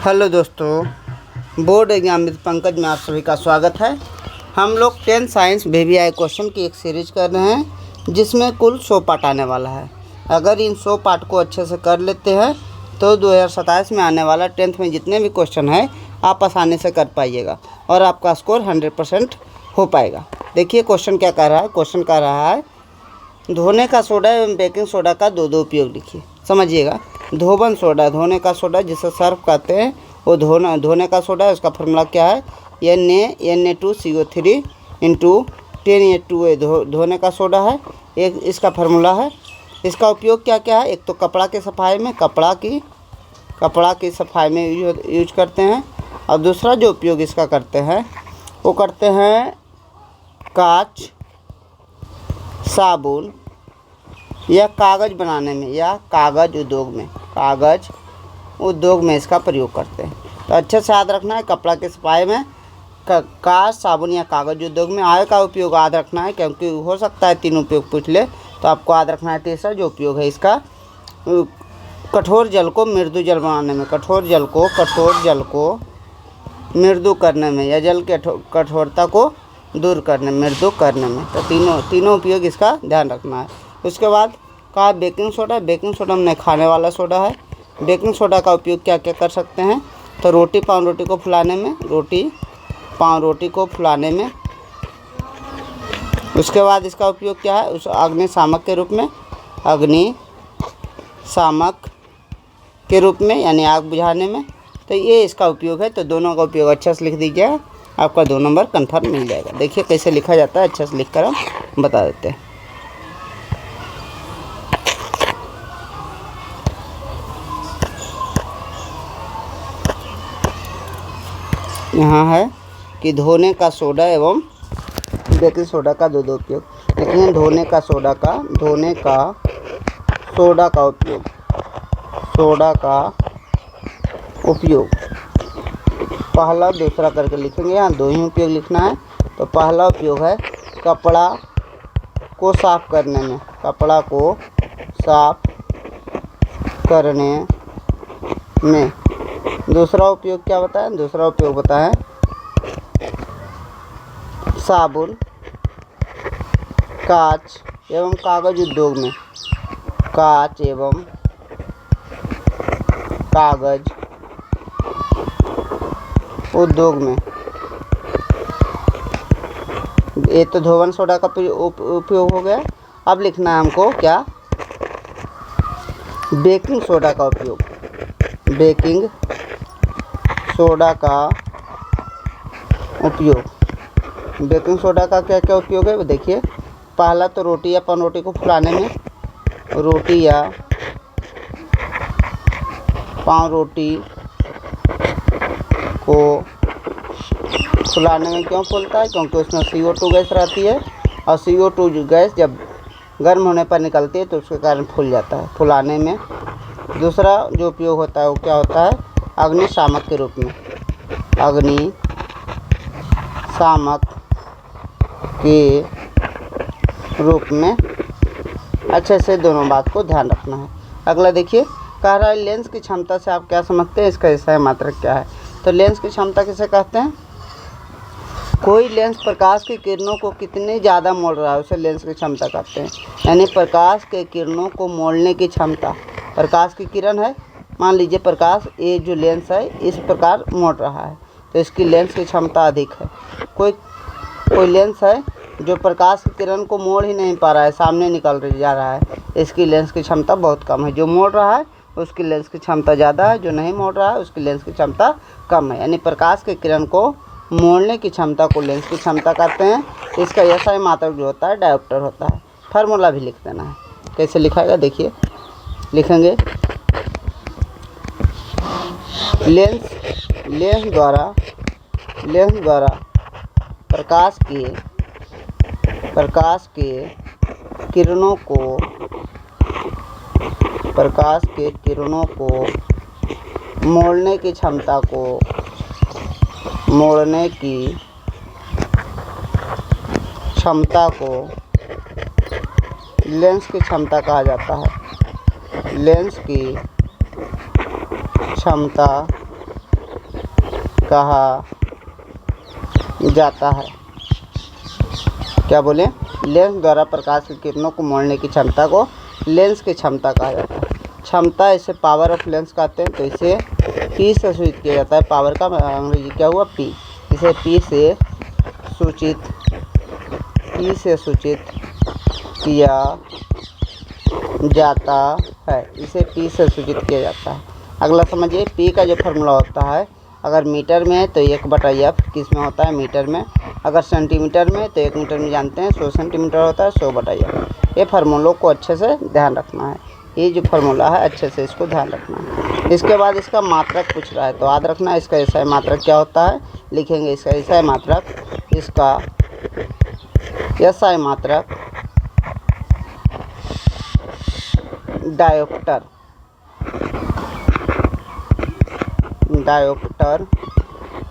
Hello दोस्तों, board exam मित्र पंकज में आप सभी का स्वागत है। हम लोग 10 साइंस बेबी आई क्वेश्चन की एक सीरीज कर रहे हैं जिसमें कुल 100 पार्ट आने वाला है। अगर इन 100 पार्ट को अच्छे से कर लेते हैं तो 2027 में आने वाला 10th में जितने भी क्वेश्चन हैं आप आसानी से कर पाइएगा और आपका स्कोर 100% हो पाएगा। देखिए क्वेश्चन क्या कह रहा है। क्वेश्चन कह रहा है धोने का सोडा एवं बेकिंग सोडा का दो उपयोग लिखिए। समझिएगा, धोबन सोडा, धोने का सोडा जिसे सर्फ कहते हैं, वो धोने का सोडा है। उसका फार्मूला क्या है? Na2CO3 इंटू 10A2A धोने का सोडा है। एक इसका फार्मूला है। इसका उपयोग क्या क्या है? एक तो कपड़ा की सफाई में, कपड़ा की सफाई में यूज करते हैं। और दूसरा जो उपयोग इसका करते हैं वो करते हैं कांच, साबुन या कागज़ बनाने में या कागज़ उद्योग में इसका प्रयोग करते हैं। तो अच्छे से याद रखना है, कपड़ा की सफाई में, कांच, साबुन या कागज़ उद्योग में। आय का उपयोग याद रखना है क्योंकि हो सकता है 3 उपयोग पूछ ले, तो आपको याद रखना है तीसरा जो उपयोग है इसका कठोर जल को मृदु जल बनाने में, कठोर जल को मृदु करने में या जल के कठोरता को दूर करने, मृदु करने में। तो तीनों उपयोग इसका ध्यान रखना है। उसके बाद कहा बेकिंग सोडा। बेकिंग सोडा हमने खाने वाला सोडा है। बेकिंग सोडा का उपयोग क्या क्या कर सकते हैं? तो पाव रोटी को फुलाने में, उसके बाद इसका उपयोग क्या है? उस अग्निशामक के रूप में यानी आग बुझाने में। तो ये इसका उपयोग है। तो दोनों का उपयोग अच्छे से लिख दीजिए, आपका 2 नंबर कन्फर्म मिल जाएगा। देखिए कैसे लिखा जाता है, अच्छे से लिख कर हम बता देते हैं। यहाँ है कि धोने का सोडा एवं बेकिंग सोडा का दो उपयोग। लेकिन धोने का सोडा का उपयोग पहला दूसरा करके लिखेंगे। यहाँ 2 ही उपयोग लिखना है। तो पहला उपयोग है कपड़ा को साफ करने में। दूसरा उपयोग क्या बताएं? दूसरा उपयोग बताएं साबुन, कांच एवं कागज उद्योग में, ये तो धोवन सोडा का उपयोग हो गया। अब लिखना है हमको क्या? बेकिंग सोडा का उपयोग। बेकिंग सोडा का क्या क्या उपयोग है वो देखिए। पहला तो रोटी या पनरोटी को फुलाने में, रोटी या पावरोटी को फुलाने में क्यों फूलता है? क्योंकि उसमें CO2 गैस रहती है और CO2 गैस जब गर्म होने पर निकलती है तो उसके कारण फूल जाता है, फुलाने में। दूसरा जो उपयोग होता है वो क्या होता है? अग्निशामक के रूप में, अच्छे से दोनों बात को ध्यान रखना है। अगला देखिए, कह रहा है लेंस की क्षमता से आप क्या समझते हैं? इसका हिस्सा मात्रक क्या है? तो लेंस की क्षमता किसे कहते हैं? कोई लेंस प्रकाश की किरणों को कितनी ज़्यादा मोड़ रहा है उसे लेंस की क्षमता कहते हैं। यानी प्रकाश के किरणों को मोड़ने की क्षमता। प्रकाश की किरण है, मान लीजिए प्रकाश, ये जो लेंस है इस प्रकार मोड़ रहा है तो इसकी लेंस की क्षमता अधिक है। कोई लेंस है जो प्रकाश की किरण को मोड़ ही नहीं पा रहा है, सामने निकल जा रहा है, इसकी लेंस की क्षमता बहुत कम है। जो मोड़ रहा है उसकी लेंस की क्षमता ज़्यादा है, जो नहीं मोड़ रहा है उसकी लेंस की क्षमता कम है। यानी प्रकाश के किरण को मोड़ने की क्षमता को लेंस की क्षमता कहते हैं। इसका SI मात्रक जो होता है डायोप्टर होता है। फार्मूला भी लिख देना है। कैसे लिखाएगा देखिए, लिखेंगे लेंस द्वारा प्रकाश के किरणों को मोड़ने की क्षमता को लेंस की क्षमता कहा जाता है। लेंस की क्षमता कहा जाता है? क्या बोले? लेंस द्वारा प्रकाश की किरणों को मोड़ने की क्षमता को लेंस की क्षमता कहा जाता है। क्षमता, इसे पावर ऑफ लेंस कहते हैं। तो इसे पी से सूचित किया जाता है। पावर का अंग्रेजी क्या हुआ? पी। इसे पी से सूचित किया जाता है। इसे पी से सूचित किया जाता है। अगला समझिए, पी का जो फार्मूला होता है, अगर मीटर में है तो 1/f किस में होता है? मीटर में। अगर सेंटीमीटर में तो 1 मीटर में जानते हैं 100 सेंटीमीटर होता है, 100/f। ये फार्मूलों को अच्छे से ध्यान रखना है। ये जो फार्मूला है अच्छे से इसको ध्यान रखना है। इसके बाद इसका मात्रक पूछ रहा है तो याद रखना इसका एसआई मात्रक क्या होता है। लिखेंगे इसका एसआई मात्रक, इसका एसआई मात्रक डायोप्टर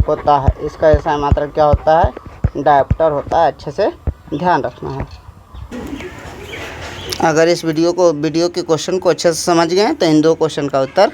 होता है। इसका एसआई मात्रक क्या होता है? डायोप्टर होता है। अच्छे से ध्यान रखना है। अगर इस वीडियो के क्वेश्चन को अच्छे से समझ गए तो इन 2 क्वेश्चन का उत्तर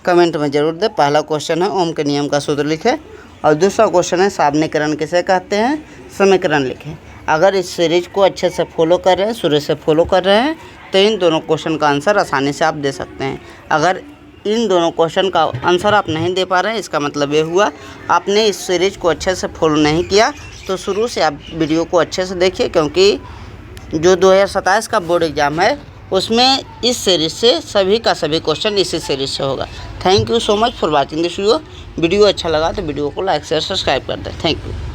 कमेंट में जरूर दें। पहला क्वेश्चन है ओम के नियम का सूत्र लिखें और दूसरा क्वेश्चन है सामान्यीकरण किसे कहते हैं? समीकरण लिखें। अगर इस सीरीज को अच्छे से फॉलो कर रहे हैं, शुरू से फॉलो कर रहे हैं, तो इन दोनों क्वेश्चन का आंसर आसानी से आप दे सकते हैं। अगर इन दोनों क्वेश्चन का आंसर आप नहीं दे पा रहे हैं, इसका मतलब ये हुआ आपने इस सीरीज को अच्छे से फॉलो नहीं किया। तो शुरू से आप वीडियो को अच्छे से देखिए, क्योंकि जो 2027 का बोर्ड एग्ज़ाम है उसमें इस सीरीज से सभी क्वेश्चन इसी सीरीज से होगा। Thank you so much for watching this video. अच्छा लगा तो वीडियो को लाइक शेयर सब्सक्राइब कर दें। Thank you.